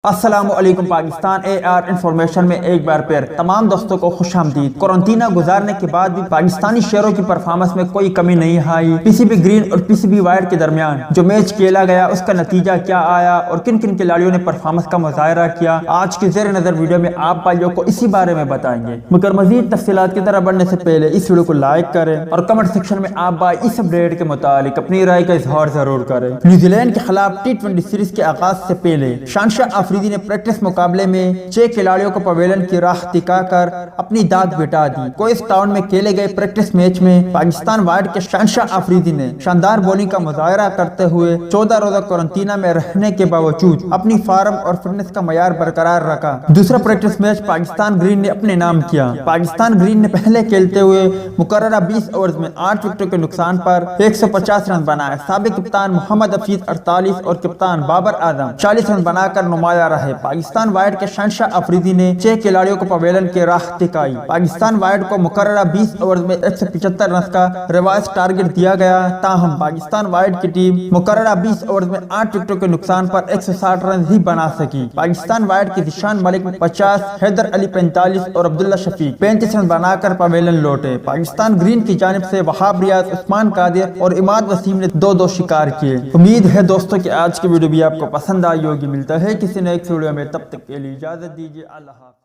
السلام علیکم پاکستان انفارمیشن میں ایک بار پھر تمام دوستوں کو خوش آمدید۔ قرنطینہ گزارنے کے بعد بھی پاکستانی شہروں کی پرفارمنس میں کوئی کمی نہیں آئی۔ پی سی بی گرین اور پی سی بی وائٹ کے درمیان جو میچ کھیلا گیا اس کا نتیجہ کیا آیا اور کن کن کھلاڑیوں نے پرفارمنس کا مظاہرہ کیا، آج کے زیر نظر ویڈیو میں آپ بھائیوں کو اسی بارے میں بتائیں گے۔ مگر مزید تفصیلات کی طرف بڑھنے سے پہلے اس ویڈیو کو لائک کریں اور کمنٹ سیکشن میں آپ بھائی اس اپڈیٹ کے متعلق اپنی رائے کا اظہار ضرور کریں۔ نیوزی لینڈ کے خلاف ٹی20 سیریز کے آغاز سے پہلے شاہین آفریدی نے پریکٹس مقابلے میں 6 کھلاڑیوں کو پویلین کی راہ دکھا کر اپنی داغ بٹا دی۔ کوئس ٹاؤن میں کھیلے گئے پریکٹس میچ میں پاکستان وائٹ کے شاہین آفریدی نے شاندار بولنگ کا مظاہرہ کرتے ہوئے 14 روزہ قرنطینہ میں رہنے کے باوجود اپنی فارم اور فٹنس کا معیار برقرار رکھا۔ دوسرا پریکٹس میچ پاکستان گرین نے اپنے نام کیا۔ پاکستان گرین نے پہلے کھیلتے ہوئے مقررہ 20 اوورز میں 8 وکٹوں کے نقصان پر 150 رن بنائے۔ سابق کپتان محمد حفیظ 48 اور کپتان بابر اعظم 40 رن بنا کر نمایاں رہے۔ پاکستان وائٹ کے شاہین آفریدی نے 6 کھلاڑیوں کو پویلین کی راہ دکھائی۔ پاکستان وائٹ کو مقررہ 20 اوورز میں 175 رنز کا ریوائز ٹارگٹ دیا گیا، تاہم پاکستان وائٹ کی ٹیم مقررہ 20 اوورز میں 8 وکٹوں کے نقصان پر 160 رنز ہی بنا سکی۔ پاکستان وائٹ کے زیشان ملک 50، حیدر علی 45 اور عبداللہ شفیق 35 رن بنا کر پویلین لوٹے۔ پاکستان گرین کی جانب سے وہاب ریاض، عثمان قادر اور اماد وسیم نے 2 شکار کیے۔ امید ہے دوستوں کہ آج کی ویڈیو بھی آپ کو پسند آئی ہوگی۔ ملتا ہے کسی نیکسٹ ویڈیو میں، تب تک کے لیے اجازت دیجیے۔ اللہ حافظ۔